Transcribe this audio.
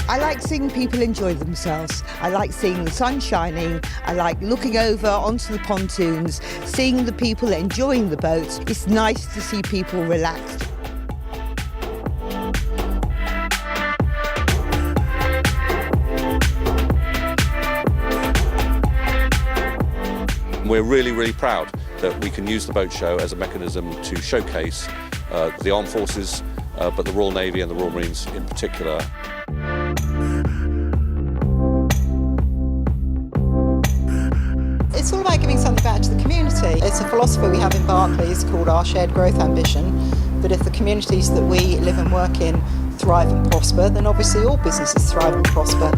I like seeing people enjoy themselves. I like seeing the sun shining. I like looking over onto the pontoons, seeing the people enjoying the boats. It's nice to see people relaxed. We're really proud that we can use the boat show as a mechanism to showcase the armed forces, but the Royal Navy and the Royal Marines in particular. It's all about giving something back to the community. It's a philosophy we have in Barclays called our shared growth ambition, that if the communities that we live and work in thrive and prosper, then obviously all businesses thrive and prosper.